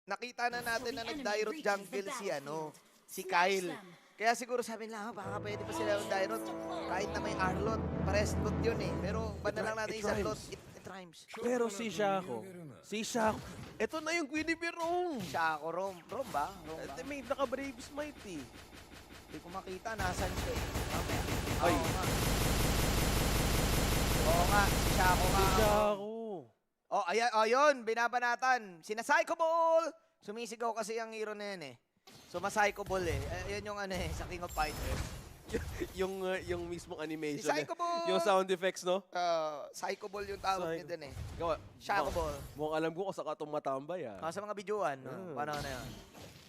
nakita na natin na nag-Dyrot jungle si Kyle. Kaya siguro sabi nila, baka pwede pa sila yung Dyrot kahit na may Arlot. Pares lot yun eh. Pero ban na lang natin isang lot. It rhymes. Pero si Shaco, ito na yung Guinevere Rome. Shaco, Rom ba? May naka-Brave Smite eh. Hindi ko makita, nasan siya eh. Ay. Oo nga, si Shaco nga. Si Shaco. Oh, ayun, binabanatan. Sinasay ko ball! Sumisigaw kasi ang hero na yan eh. Sumasay ko ball eh. Ayun yung sa King of Fighters. yung mismong animation. Si Psycho Ball! Yung sound effects, no? Psycho Ball yung tawag niya din eh. Gawa. Shaco Ball. Mukhang alam ko kung saka itong matambay ah. Sa mga videoan, paano na yun?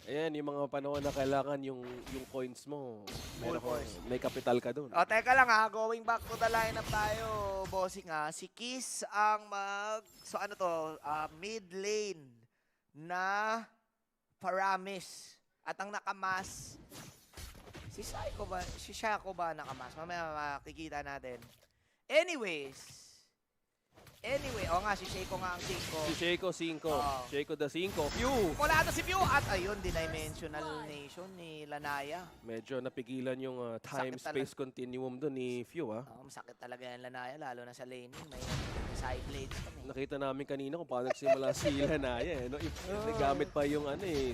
Ayan, yung mga panahon na kailangan yung coins mo. Full coins. May kapital ka dun. Teka lang going back to the lineup tayo, bossing Si Kiss ang mid lane na Paramis. At ang nakamas, si Shaco ba nakamas? Mamaya makikita natin. Anyway, si Shaco nga ang 5. Si Shaco 5. Oo. Shaco the 5. Pew! Wala na si Pew at ayun, Dimensional Nation ni Lanaya. Medyo napigilan yung time-space continuum dun ni Few ah. Masakit talaga yan Lanaya, lalo na sa laning. May side blades kami. Nakita namin kanina kung paano nagsimula si Lanaya eh. No? Nagamit pa yung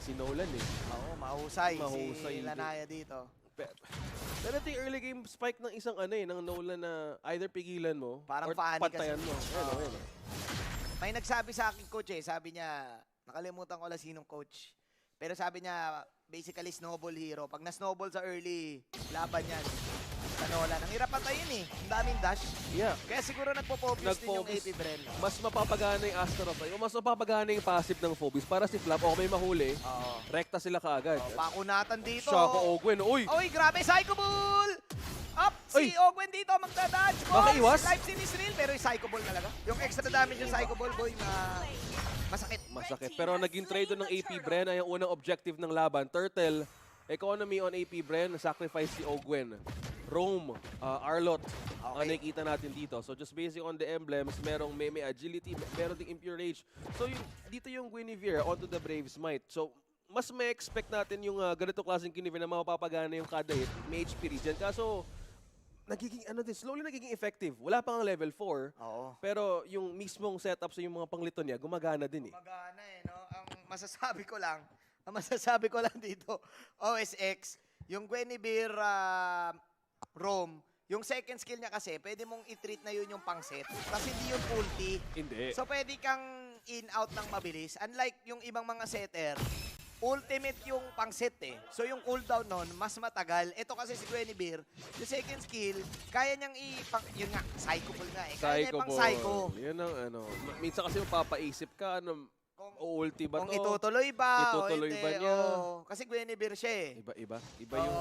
si Nolan eh. Oo, mahusay Mahusay si din. Lanaya dito. Pero ito yung early game spike ng isang ng Nolan na either pigilan mo Parang or funny pantayan kasi. mo. Ayun. May nagsabi sa akin coach sabi niya, nakalimutan ko lang sinong coach. Pero sabi niya, basically snowball hero. Pag na-snowball sa early, laban yan. Sa Nolan. Ang hirap patayin eh. Ang daming dash. Yeah. Kaya siguro nagpo-focus din yung AP Bren. Mas mapapagana yung Astaroth o mas mapapagana yung passive ng Phobos para si Flap o may mahuli, Oo. rekta sila kaagad. Pakunatan dito. Shaco Ogwen, uy! Oy, grabe, Psycho Ball! Up, si Ay! Ogwen dito, magdadodge. Makaiwas? Life sin is real, pero yung Psycho Ball talaga. Yung extra damage yung Psycho Ball, boy, masakit. Masakit. Pero naging trade doon ng AP Bren ay yung unang objective ng laban. Turtle, economy on AP Bren, sacrifice si Ogwen. Rome, Arlot, ang nakikita natin dito. So just basing on the emblems, merong may agility, meron ding impure rage. So dito yung Guinevere onto the Brave Smite. So mas may expect natin yung ganito klaseng Guinevere na mapapagana yung kada hit. May HP regen. Kaso nagiging slowly nagiging effective. Wala pa ang level 4. Oo. Pero yung mismong setup sa yung mga panglito niya, gumagana din eh. Magana no? Ang masasabi ko lang dito, OSX, yung Guinevere Rome, yung second skill niya kasi, pwede mong i-treat na yun yung pang-set. Kasi hindi yun ulti. Hindi. So pwede kang in-out ng mabilis. Unlike yung ibang mga setter, ultimate yung pang-set eh. So yung cooldown nun, mas matagal. Ito kasi si Guinevere, yung second skill, kaya niyang yun nga, psycho ball nga eh. Kaya niya Psycho pang-psycho. ball. Yun ang minsan kasi mapapaisip ka, ulti ba Kung to? itutuloy ba, Itutuloy o hindi, ba niya? Kasi Guinevere siya eh. Iba yung,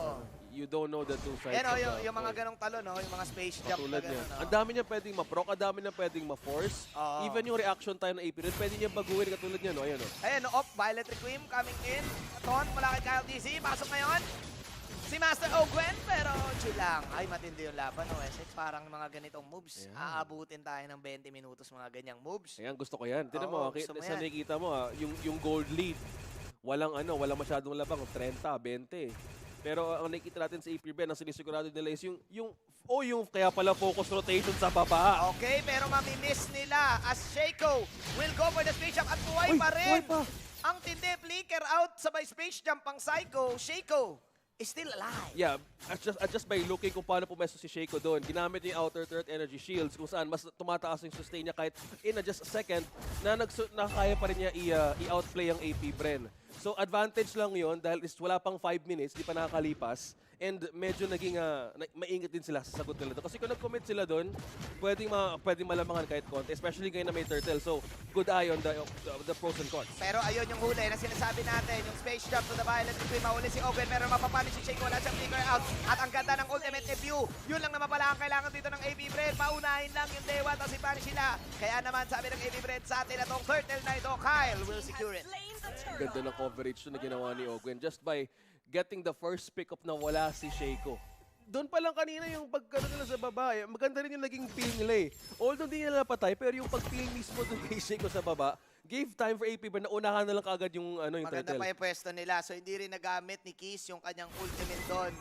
you don't know the two sides. Yan of the yung mga coin. ganong talo, no? Yung mga space jump na Katulad niya. gano'n. Ang dami niya pwedeng ma-proc, ang dami niya pwedeng ma-force. Oo. Even yung reaction time ng AP rin, pwede niya baguhin katulad niya, no? Ayan, no? Ayan, off, Violet Requiem coming in. Ton, mula kay Kyle TC, pasok ngayon. Si Master Ogwen, pero chill lang. Ay, matindi yung laban, no? SX, parang mga ganitong moves. Ayan. Aabutin tayo ng 20 minutos mga ganyang moves. Ayan, gusto ko yan. Tignan Oo, mo, gusto mo sa yan. nakikita mo, yung gold lead. Walang masyadong labang, 30, 20. Pero ang nakikita natin sa AP Ben, ang sinisigurado nila is yung kaya pala focus rotation sa baba. Okay, pero mamimiss nila as Shaco will go for the space jump at buhay pa rin. Buhay pa. Ang tindi, flicker out sabay space jump pang Psycho. Shaco is still alive. Yeah, just by looking kung paano pumesto si Shaco doon, ginamit niya yung outer turret energy shields kung saan mas tumataas yung sustain niya kahit in just a second na nakakaya pa rin niya i-outplay ang AP Bren. So advantage lang yon dahil wala pang 5 minutes, di pa nakakalipas. And medyo naging maingat din sila sa sagot nila doon. Kasi kung nag-commit sila doon, pwedeng malamangan kahit konti. Especially ngayon na may turtle. So, good eye on the pros and cons. Pero ayun yung huli na sinasabi natin, yung space jump to the Violet Requiem, mahuli si Ogwen, pero mapapanish si Shaco, wala siyang flicker out. At ang ganda ng ultimate review, yun lang naman pala ang kailangan dito ng AP Bren. Paunahin lang yung Dewa, tapos ipanish sila. Kaya naman sabi ng AP Bren sa atin na tong turtle na ito, Kyle will secure it. Ganda ng coverage na ginawa ni Ogwen just by getting the first pick up na wala si Shaco. Doon pa lang kanina yung pagkano nila sa baba, maganda rin yung naging feel nila eh. Although hindi nila napatay, pero yung pag-feel mismo doon kay Shaco sa baba, gave time for AP Bren na unahan na lang kaagad yung, yung Maganda turtle. pa yung pwesto nila. So hindi rin nagamit ni Kiss yung kanyang ultimate doon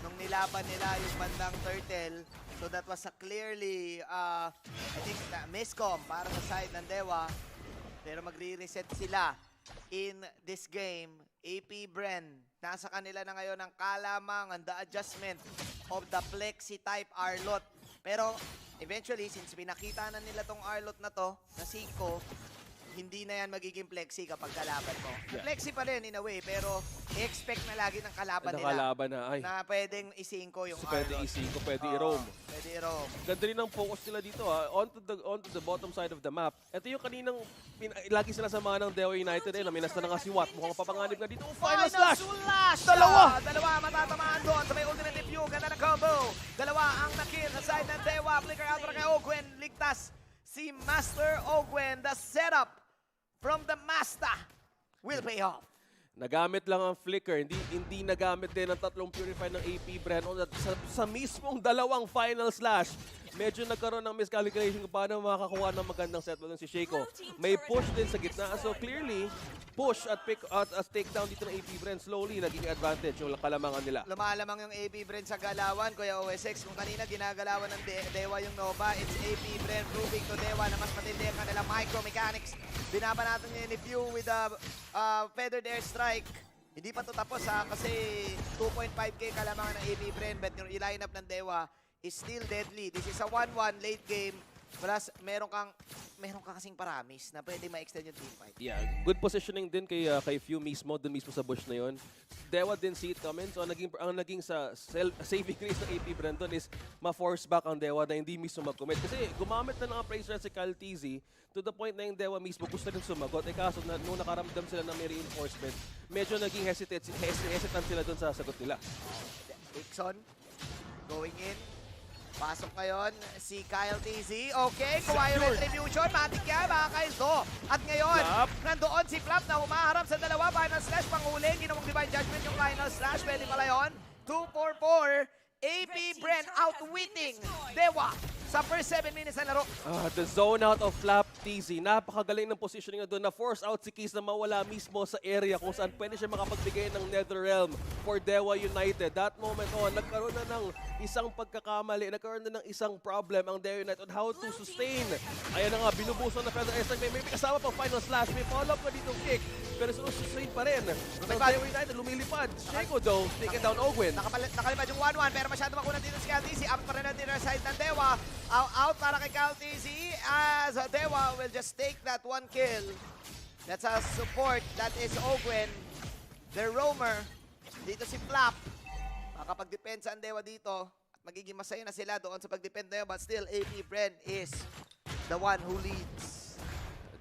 nung nilaban nila yung bandang turtle. So that was a clearly, I think, miscom para sa side ng Dewa. Pero magre-reset sila in this game. AP Bren, nasa kanila na ngayon ang kalamangan, the adjustment of the Plexi type Arlot. Pero eventually, since pinakita na nila tong Arlot na to, na 5, hindi na yan magiging Plexi kapag kalaban mo. Yeah. Plexi pa rin in a way, pero expect na lagi ng kalaban nila Nakalaban na, ay. na pwedeng i-5 yung Pwede Arlot. i-5, pwede Oo, i-roam. Pwede i-roam. Ganda rin ang focus nila dito onto the bottom side of the map. Ito yung kaninang lagi sila samahan ng Dewa United na minasta na nga si Watt. Mukhang papanganib na dito. Final slash! Dalawa! Dalawa matatamaan doon sa may ultimate review. Ganda ng combo. Dalawa ang nakill sa side ng Dewa. Flicker out para kay Ogwen. Ligtas si Master Ogwen. The setup from the Master will pay off. Nagamit lang ang flicker, hindi nagamit din ang tatlong purify ng AP Bren sa mismong dalawang final slash. Medyo nagkaroon ng miscalculation kung paano makakuha ng magandang setup si Shaco. May push din sa gitna, so clearly push at pick at takedown dito ng AP Bren slowly naging advantage yung kalamangan nila. Lumalamang yung AP Bren sa galawan, Kuya OSX. Kung kanina ginagalawan ng Dewa yung Nova, it's AP Bren proving to Dewa na mas matindi ang kanilang micro-mechanics. Binaba natin yung review with a feathered airstrike. Hindi pa to tapos kasi 2.5k kalamangan ng AP Bren, but yung i-lineup ng Dewa is still deadly. This is a 1-1 late game. Plus, meron ka kasing paramis na pwede ma-extend yung teamfight. Yeah, good positioning din kay Few mismo, dun mismo sa bush na yon. Dewa din see it coming, so ang naging sa saving grace ng AP Brandon is ma-force back ang Dewa na hindi mismo mag-commit. Kasi gumamit na ng appraiser si Kyle TZ to the point na yung Dewa mismo gusto rin sumagot. Kaso nung nakaramdam sila ng may reinforcement, medyo naging hesitant sila dun sa sagot nila. Dixon, going in. Pasok ngayon si Kyle TZ. Okay, kuha yung retribution. Matik yan, mga Kyle to. At ngayon, Flap. nandoon si Flap na humaharap sa dalawa. Final slash panghuli. Ginawang Divine Judgment yung final slash. Pwede pala yun. 2-4-4. AP Bren outwitting Dewa sa first 7 minutes na laro. The zone out of Flap TZ. Napakagaling ng positioning na doon. Na-force out si Keys na mawala mismo sa area kung saan pwede siya makapagbigay ng Netherrealm for Dewa United. That moment, nagkaroon na ng isang pagkakamali. Nagkaroon na ng isang problem ang Dewa United on how to sustain. Ayan na nga, binubuso na Feather Airstrike. May kasama pang final slash. May follow-up pa dito kick. Pero sustain pa rin. Ang Dewa United lumilipad. Shaco though, taking down Ogwen. Nakalipad yung 1-1 pero masyado makunan dito si Kyle TZ. Up pa rin natin ang side ng Dewa. Out para kay Kyle TZ as Dewa will just take that 1 kill. That's a support. That is Ogwen. The roamer. Dito si Flap. Makapag-depensa ang Dewa dito. At magiging masaya na sila doon sa pag-depend na yun. But still, AP Bren is the one who leads.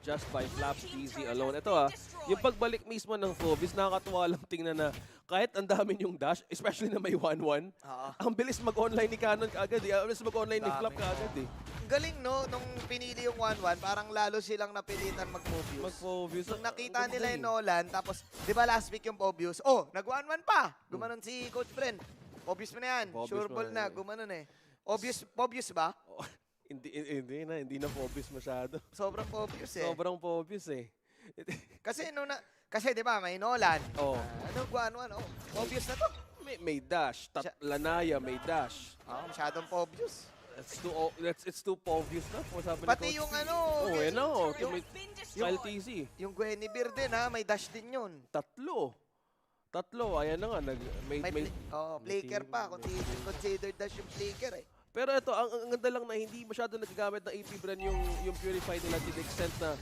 Just by Flap TZ alone. Ito yung pagbalik mismo ng Phobis, nakakatuwa lang tingnan na kahit ang dami yung dash, especially na may 1-1, ang bilis mag-online ni Canon kaagad Ang bilis mag-online ni Flap kaagad Ang galing no, nung pinili yung 1-1, parang lalo silang napilitan mag-Phobius. Mag-Phobis. Nung nakita nila yung Nolan, tapos, di ba last week yung Phobius? Oh, nag-1-1 pa! Gumanon si Coach Bren. Phobius mo na yan. Phobius Sure mo ball na na, yan. gumanon eh. Phobius ba? Hindi na Phobis masyado. Sobrang Phobius eh. Sobrang Phobis eh. Kasi di ba, may Nolan. Oh. Ano, 1-1, oh. Phobius na to. May dash. Lanaya, may dash. Masyadong Phobius. It's too obvious na. Sabi ni Pati Coach yung P. ano, Yung Kyle TZ. yung Guinevere din ha, may dash din yun. Tatlo. Ayan na nga. Flicker pa. Considered dash yung flicker eh. Pero ito, ang ganda lang na hindi masyado nagagamit ng AP Bren yung Purify nila to the extent na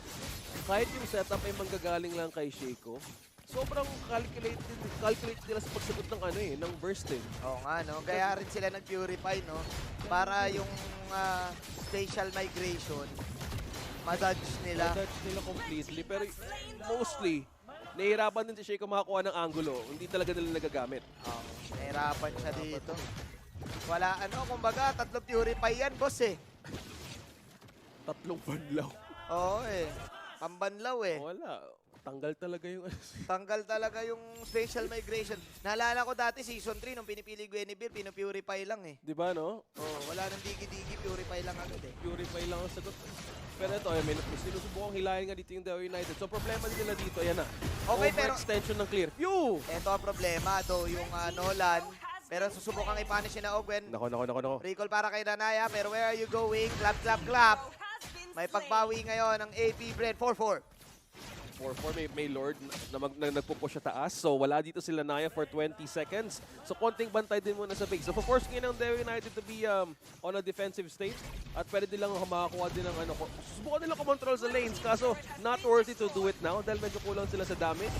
kahit yung setup ay manggagaling lang kay Shaco, sobrang calculated nila sa pagsagot ng burst eh. Oo nga, no? Kaya rin sila nag-purify, no? Para yung spatial migration, madodge nila. Madodge nila completely. Pero mostly, nahihirapan din si Shaco makakuha ng angulo. Hindi talaga nila nagagamit. Nahirapan siya dito. Wala, kumbaga, 3 purify yan, boss eh. 3 banlaw. Oo eh. Pambanlaw eh. Wala. Tanggal talaga yung Tanggal talaga yung spatial migration. Naalala ko dati, season 3, nung pinipili Guinevere, pinupurify lang eh. Di ba, no? Wala nang digi-digi, purify lang agad eh. Purify lang ang sagot. Pero ito, may sinusubukang hilahin nga dito yung Dewa United. So problema din nila dito, ayan na. Okay, pero Overextension ng clear. Phew! ito ang problema, though, yung Nolan. Pero susubukang i-punish na Ogwen. Nako. Recall para kay Nanaya, pero where are you going? Clap. May pagbawi ngayon ng AP Bren, 4-4. 4-4, may Lord na nagpupush sa taas. So wala dito sila Naya for 20 seconds. So konting bantay din muna sa base. So force ngayon ng Dewa United to be on a defensive state. At pwede nilang makakuha din ng ano. Susubukan nilang kumontrol sa lanes. Kaso not worthy to do it now dahil medyo kulang sila sa damage.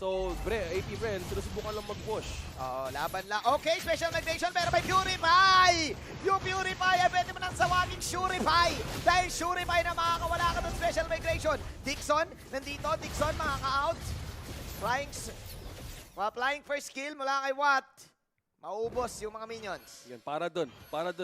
So AP Bren, sinusubukan lang mag-push. Oo, laban lang. Okay, special migration pero may Purify! Yung Purify ay pwede mo nang sawagin Shurify! Dahil Shurify na makakawala ka ng special migration. Dixon, nandito. Dixon makaka-out. Flying first kill mula kay Watt. Maubos yung mga minions. Yan, para doon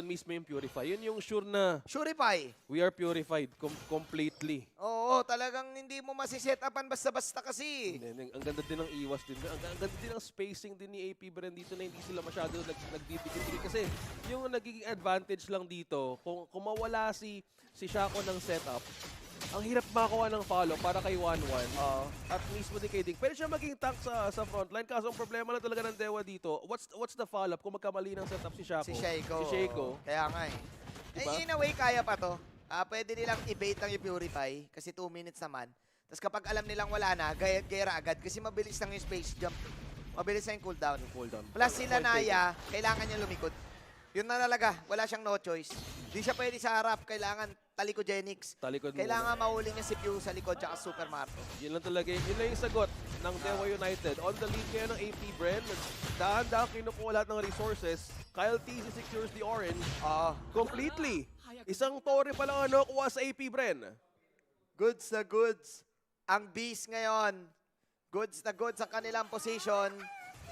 mismo yung Purify. Yun yung sure na Shurify. we are purified completely. Oo, talagang hindi mo masisetapan basta-basta kasi. Ang ganda din ng iwas din. Ang ganda din ng spacing din ni AP Bren dito na hindi sila masyado nagdidikit. Kasi yung nagiging advantage lang dito, kung mawala si Shaco ng setup, ang hirap makakuha ng follow para kay 1-1. At mismo din kay Ding. Pwede siya maging tank sa frontline. Kaso ang problema lang talaga ng Dewa dito, what's the follow-up kung magkamali ng setup si Shaco? Si Shaco. Kaya nga eh. Diba? In a way, kaya pa to. Pwede nilang i-bait lang yung Purify kasi 2 minutes naman. Tapos kapag alam nilang wala na, gera agad kasi mabilis lang yung space jump. Mabilis na yung cooldown. Plus sila Naya, kailangan niya lumikod. Yun na talaga, wala siyang no choice. Di siya pwede sa harap, kailangan talikogenics. Kailangan mahuli niya si Pew sa likod tsaka Super Marco. Yun lang talaga, yun lang yung sagot ng Dewa United. On the lead ngayon ng AP Bren, dahan-dahan kinukuha lahat ng resources. Kyle TZ secures the orange completely. Isang tore pa lang kuha sa AP Bren. Goods na goods. Ang Beast ngayon, goods na goods ang kanilang position.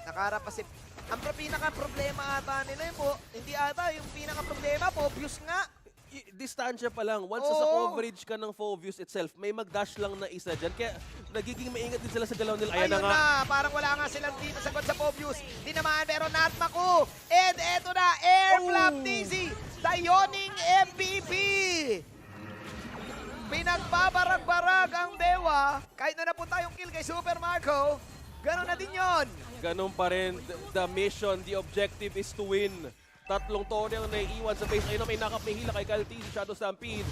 Nakaharap pa si... Ang pinaka-problema ata nila yun po, hindi ata yung pinaka-problema, Phobius nga. Distansya pa lang. Once sa coverage ka ng Phobius itself, may mag-dash lang na isa dyan. Kaya nagiging maingat din sila sa galaw nila. Ayan Ayun na nga. Parang wala nga silang dito sagot sa Phobius. Di naman, pero Natmaku. And eto na, Air Flap TZ, the yawning MVP. Pinagbabarag-barag ang Dewa. Kahit na napunta yung kill kay Super Marco, gano'n na din yon. Ganun pa rin. The mission, the objective is to win. Tatlong tore ang naiiwan sa base. Ayun na may nakapihila kay Kyle TZ, Shadow Stampede.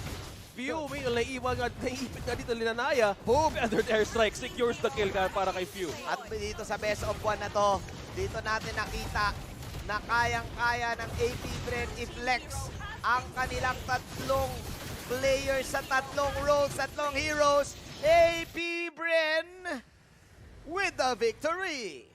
Few, may naiiwan nga, naiipit nga dito Linanaya. Boom! Feathered Airstrike secures the kill para kay Few. At dito sa best of 1 na to, dito natin nakita na kayang-kaya ng AP Bren i-flex ang kanilang tatlong players sa tatlong roles, tatlong heroes. AP Bren with the victory!